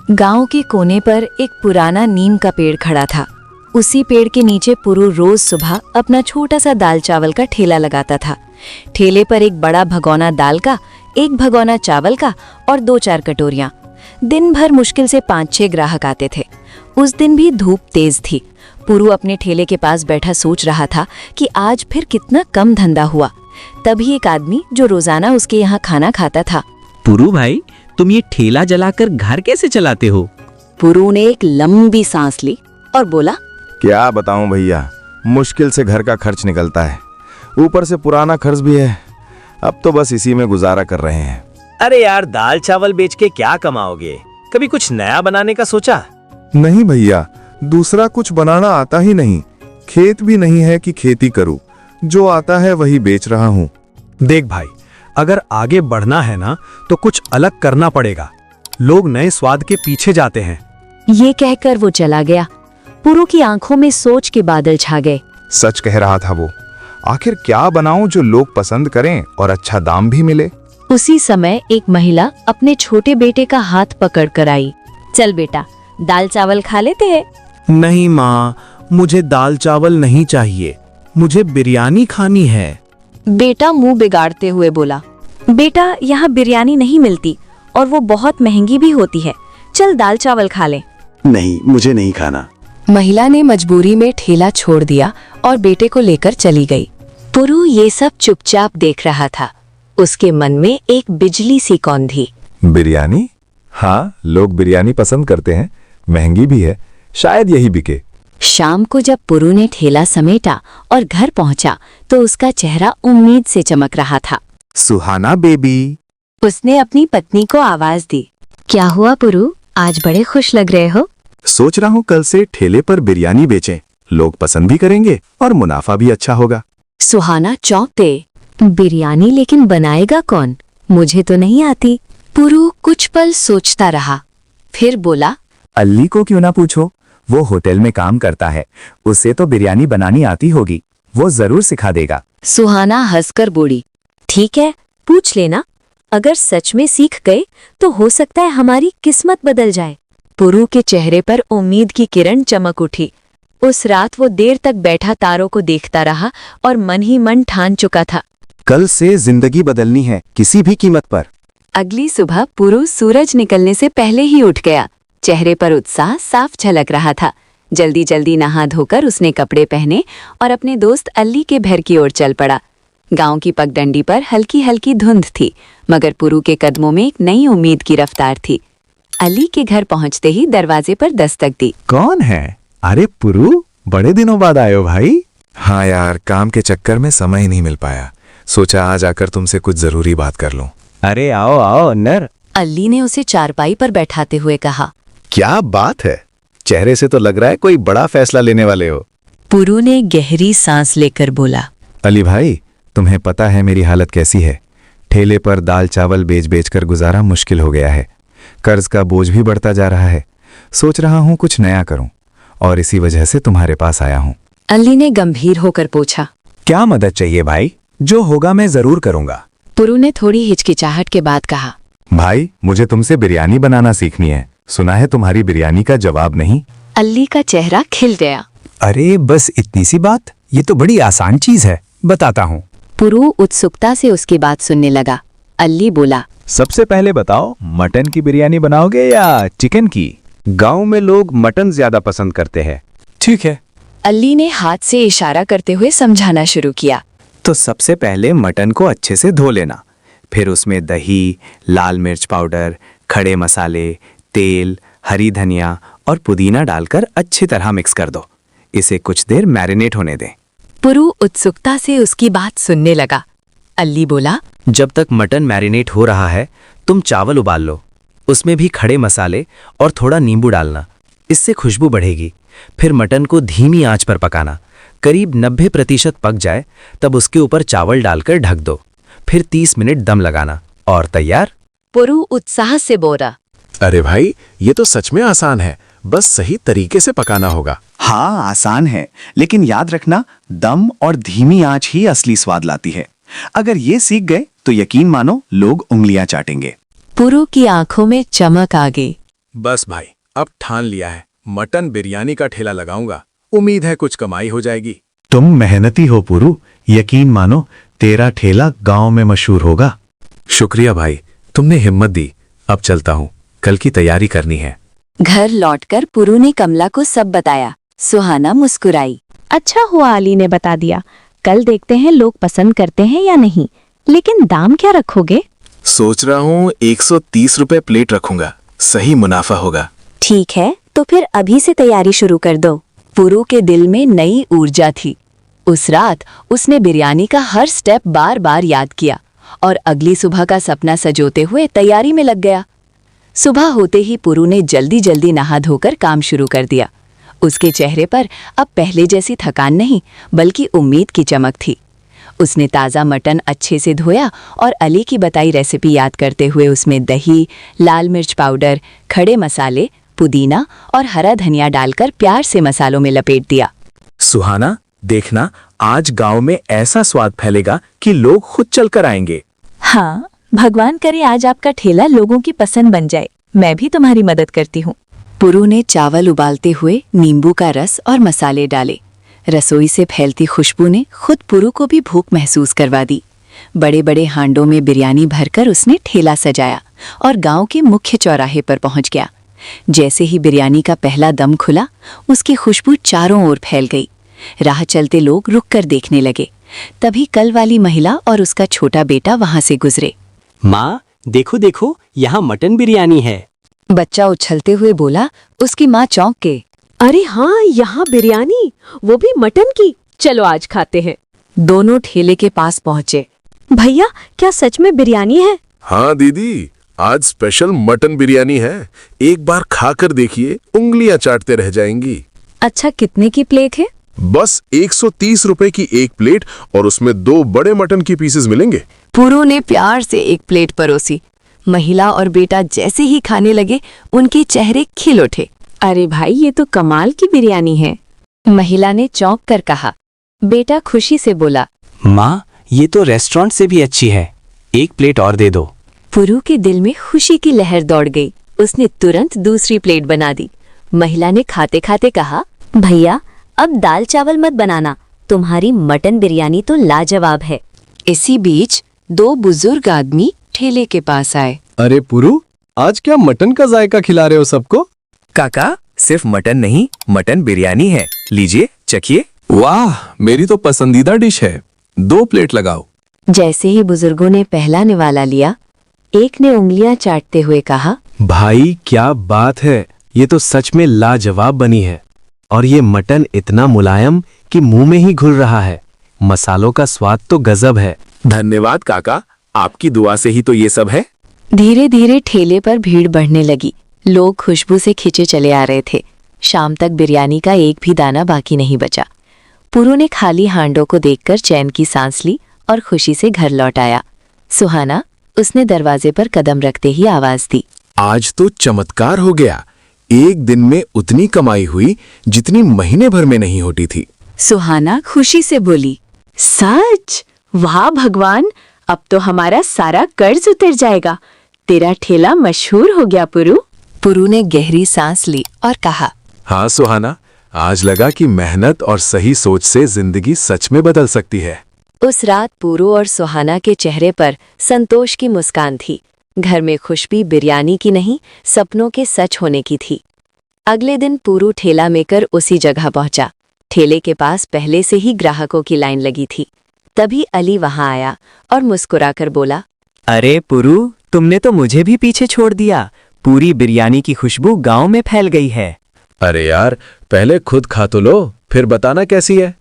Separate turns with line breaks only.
गांव के कोने पर एक पुराना नीम का पेड़ खड़ा था। उसी पेड़ के नीचे पुरु रोज सुबह अपना छोटा सा दाल चावल का ठेला लगाता था। ठेले पर एक बड़ा भगोना दाल का, एक भगोना चावल का और 2-4 कटोरियां। दिन भर मुश्किल से 5-6 ग्राहक आते थे। उस दिन भी धूप तेज थी। पुरु अपने ठेले के पास बैठा सोच रहा था कि आज फिर कितना कम धंधा हुआ। तभी एक आदमी जो रोजाना उसके यहाँ खाना खाता था।
पुरु भाई, तुम ये ठेला जलाकर घर कैसे चलाते हो?
पुरु ने एक लंबी सांस ली और बोला,
क्या बताऊं भैया, मुश्किल से घर का खर्च निकलता है, ऊपर से पुराना खर्च भी है। अब तो बस इसी में गुजारा कर रहे हैं।
अरे यार, दाल चावल बेच के क्या कमाओगे? कभी कुछ नया बनाने का सोचा?
नहीं भैया, दूसरा कुछ बनाना आता ही नहीं। खेत भी नहीं है कि खेती करूं, जो आता है वही बेच रहा हूं।
देख भाई, अगर आगे बढ़ना है ना तो कुछ अलग करना पड़ेगा। लोग नए स्वाद के पीछे जाते हैं।
ये कहकर वो चला गया। पुरु की आंखों में सोच के बादल छा गए।
सच कह रहा था वो। आखिर क्या बनाऊं जो लोग पसंद करें और अच्छा दाम भी मिले।
उसी समय एक महिला अपने छोटे बेटे का हाथ पकड़ कर आई। चल बेटा, दाल चावल खा लेते हैं।
नहीं माँ, मुझे दाल चावल नहीं चाहिए, मुझे बिरयानी खानी है।
बेटा मुंह बिगाड़ते हुए बोला, बेटा यहाँ बिरयानी नहीं मिलती और वो बहुत महंगी भी होती है। चल दाल चावल खा ले।
नहीं, मुझे नहीं खाना।
महिला ने मजबूरी में ठेला छोड़ दिया और बेटे को लेकर चली गई। पुरु ये सब चुपचाप देख रहा था। उसके मन में एक बिजली सी कौंधी।
बिरयानी? हाँ, लोग बिरयानी पसंद करते हैं, महंगी भी है, शायद यही बिके।
शाम को जब पुरु ने ठेला समेटा और घर पहुंचा तो उसका चेहरा उम्मीद से चमक रहा था।
सुहाना बेबी।
उसने अपनी पत्नी को आवाज दी। क्या हुआ पुरु, आज बड़े खुश लग रहे हो?
सोच रहा हूँ कल से ठेले पर बिरयानी बेचें, लोग पसंद भी करेंगे और मुनाफा भी अच्छा होगा।
सुहाना चौंकते, बिरयानी लेकिन बनाएगा कौन? मुझे तो नहीं आती। पुरु कुछ पल सोचता रहा, फिर बोला,
अल्ली को क्यों ना पूछो, वो होटल में काम करता है, उसे तो बिरयानी बनानी आती होगी, वो जरूर सिखा देगा।
सुहाना हंसकर बोली, ठीक है, पूछ लेना। अगर सच में सीख गए तो हो सकता है हमारी किस्मत बदल जाए। पुरु के चेहरे पर उम्मीद की किरण चमक उठी। उस रात वो देर तक बैठा तारों को देखता रहा और मन ही मन ठान चुका था,
कल से जिंदगी बदलनी है, किसी भी कीमत पर।
अगली सुबह पुरु सूरज निकलने से पहले ही उठ गया। चेहरे पर उत्साह साफ झलक रहा था। जल्दी जल्दी नहा धोकर उसने कपड़े पहने और अपने दोस्त अल्ली के घर की ओर चल पड़ा। गांव की पगडंडी पर हल्की हल्की धुंध थी, मगर पुरु के कदमों में एक नई उम्मीद की रफ्तार थी। अली के घर पहुंचते ही दरवाजे पर दस्तक दी।
कौन है? अरे पुरु, बड़े दिनों बाद आए हो भाई।
हाँ यार, काम के चक्कर में समय ही नहीं मिल पाया। सोचा आज आकर तुमसे कुछ जरूरी बात कर लूं।
अरे आओ आओ अंदर।
अली ने उसे चारपाई पर बैठाते हुए कहा।
क्या बात है, चेहरे से तो लग रहा है कोई बड़ा फैसला लेने वाले हो।
पुरु ने गहरी सांस लेकर बोला,
अली भाई, तुम्हें पता है मेरी हालत कैसी है। ठेले पर दाल चावल बेच बेच कर गुजारा मुश्किल हो गया है। कर्ज का बोझ भी बढ़ता जा रहा है। सोच रहा हूँ कुछ नया करूं और इसी वजह से तुम्हारे पास आया हूँ।
अली ने गंभीर होकर पूछा,
क्या मदद चाहिए भाई? जो होगा मैं जरूर करूंगा।
पुरु ने थोड़ी हिचकिचाहट के बाद कहा,
भाई, मुझे तुमसे बिरयानी बनाना सीखनी है। सुना है तुम्हारी बिरयानी का जवाब नहीं।
अली का चेहरा खिल गया।
अरे बस इतनी सी बात, ये तो बड़ी आसान चीज है, बताता हूँ।
पुरु उत्सुकता से उसकी बात सुनने लगा। अली बोला,
सबसे पहले बताओ, मटन की बिरयानी बनाओगे या चिकन की?
गांव में लोग मटन ज्यादा पसंद करते हैं।
ठीक है।
अली ने हाथ से इशारा करते हुए समझाना शुरू किया।
तो सबसे पहले मटन को अच्छे से धो लेना, फिर उसमें दही, लाल मिर्च पाउडर, खड़े मसाले, तेल, हरी धनिया और पुदीना डालकर अच्छी तरह मिक्स कर दो। इसे कुछ देर मैरिनेट होने दें।
पुरु उत्सुकता से उसकी बात सुनने लगा। अली बोला,
जब तक मटन मैरिनेट हो रहा है, तुम चावल उबाल लो। उसमें भी खड़े मसाले और थोड़ा नींबू डालना, इससे खुशबू बढ़ेगी। फिर मटन को धीमी आंच पर पकाना। करीब 90% पक जाए तब उसके ऊपर चावल डालकर ढक दो। फिर 30 मिनट दम लगाना और तैयार।
पुरु उत्साह से बोला,
अरे भाई, ये तो सच में आसान है, बस सही तरीके से पकाना होगा।
हाँ, आसान है, लेकिन याद रखना, दम और धीमी आंच ही असली स्वाद लाती है। अगर ये सीख गए तो यकीन मानो लोग उंगलियां चाटेंगे।
पुरु की आंखों में चमक आ गई।
बस भाई, अब ठान लिया है, मटन बिरयानी का ठेला लगाऊंगा। उम्मीद है कुछ कमाई हो जाएगी।
तुम मेहनती हो पुरु, यकीन मानो तेरा ठेला गांव में मशहूर होगा।
शुक्रिया भाई, तुमने हिम्मत दी। अब चलता हूँ, कल की तैयारी करनी है।
घर लौटकर पुरु ने कमला को सब बताया। सुहाना मुस्कुराई।
अच्छा हुआ अली ने बता दिया। कल देखते हैं लोग पसंद करते हैं या नहीं। लेकिन दाम क्या रखोगे?
सोच रहा हूँ 130 रुपए प्लेट रखूंगा, सही मुनाफा होगा।
ठीक है, तो फिर अभी से तैयारी शुरू कर दो। पुरु के दिल में नई ऊर्जा थी। उस रात उसने बिरयानी का हर स्टेप बार बार याद किया और अगली सुबह का सपना सजोते हुए तैयारी में लग गया। सुबह होते ही पुरु ने जल्दी जल्दी नहा धोकर काम शुरू कर दिया। उसके चेहरे पर अब पहले जैसी थकान नहीं, बल्कि उम्मीद की चमक थी। उसने ताज़ा मटन अच्छे से धोया और अली की बताई रेसिपी याद करते हुए उसमें दही, लाल मिर्च पाउडर, खड़े मसाले, पुदीना और हरा धनिया डालकर प्यार से मसालों में लपेट दिया।
सुहाना, देखना आज गांव में ऐसा स्वाद फैलेगा कि लोग खुद चलकर आएंगे।
हाँ, भगवान करे आज आपका ठेला लोगों की पसंद बन जाए। मैं भी तुम्हारी मदद करती हूँ।
पुरु ने चावल उबालते हुए नींबू का रस और मसाले डाले। रसोई से फैलती खुशबू ने खुद पुरु को भी भूख महसूस करवा दी। बड़े बड़े हांडों में बिरयानी भरकर उसने ठेला सजाया और गांव के मुख्य चौराहे पर पहुंच गया। जैसे ही बिरयानी का पहला दम खुला, उसकी खुशबू चारों ओर फैल गई। राह चलते लोग रुककर देखने लगे। तभी कल वाली महिला और उसका छोटा बेटा वहां से गुजरे।
माँ, देखो देखो, यहाँ मटन बिरयानी है।
बच्चा उछलते हुए बोला। उसकी माँ चौंक के,
अरे हाँ, यहाँ बिरयानी, वो भी मटन की। चलो आज खाते हैं।
दोनों ठेले के पास पहुंचे।
भैया, क्या सच में बिरयानी है?
हाँ दीदी, आज स्पेशल मटन बिरयानी है। एक बार खाकर देखिए, उंगलियां चाटते रह जाएंगी।
अच्छा, कितने की प्लेट है?
बस 130 रुपए की एक प्लेट और उसमें 2 बड़े मटन की पीसेस मिलेंगे।
पुरु ने प्यार से एक प्लेट परोसी। महिला और बेटा जैसे ही खाने लगे, उनके चेहरे खिल उठे।
अरे भाई, ये तो कमाल की बिरयानी है।
महिला ने चौंक कर कहा। बेटा खुशी से बोला,
माँ, ये तो रेस्टोरेंट से भी अच्छी है। एक प्लेट और दे दो।
पुरु के दिल में खुशी की लहर दौड़ गई। उसने तुरंत दूसरी प्लेट बना दी। महिला ने खाते खाते कहा, भैया अब दाल चावल मत बनाना, तुम्हारी मटन बिरयानी तो लाजवाब है। इसी बीच 2 बुजुर्ग आदमी ठेले के पास आए।
अरे पुरु, आज क्या मटन का जायका खिला रहे हो सबको?
काका, सिर्फ मटन नहीं, मटन बिरयानी है। लीजिए, चखिए।
वाह, मेरी तो पसंदीदा डिश है। 2 प्लेट लगाओ।
जैसे ही बुजुर्गों ने पहला निवाला लिया, एक ने उंगलियां चाटते हुए कहा,
भाई क्या बात है, ये तो सच में लाजवाब बनी है। और ये मटन इतना मुलायम कि मुंह में ही घुल रहा है। मसालों का स्वाद तो गजब है।
धन्यवाद काका, आपकी दुआ से ही तो ये सब है।
धीरे धीरे ठेले पर भीड़ बढ़ने लगी। लोग खुशबू से खिंचे चले आ रहे थे। शाम तक बिरयानी का एक भी दाना बाकी नहीं बचा। पुरु ने खाली हांडों को देखकर चैन की सांस ली और खुशी से घर लौट आया। सुहाना, उसने दरवाजे पर कदम रखते ही आवाज दी,
आज तो चमत्कार हो गया। एक दिन में उतनी कमाई हुई जितनी महीने भर में नहीं होती थी।
सुहाना खुशी से बोली,
सच? वाह भगवान, अब तो हमारा सारा कर्ज उतर जाएगा। तेरा ठेला मशहूर हो गया पुरु।
पुरु ने गहरी सांस ली और कहा,
हाँ सुहाना, आज लगा कि मेहनत और सही सोच से जिंदगी सच में बदल सकती है।
उस रात पुरु और सुहाना के चेहरे पर संतोष की मुस्कान थी। घर में खुशबू बिरयानी की नहीं, सपनों के सच होने की थी। अगले दिन पुरु ठेला लेकर उसी जगह पहुंचा। ठेले के पास पहले से ही ग्राहकों की लाइन लगी थी। तभी अली वहां आया और मुस्कुराकर बोला,
अरे पुरु, तुमने तो मुझे भी पीछे छोड़ दिया। पूरी बिरयानी की खुशबू गांव में फैल गई है।
अरे यार, पहले खुद खा तो लो, फिर बताना कैसी है।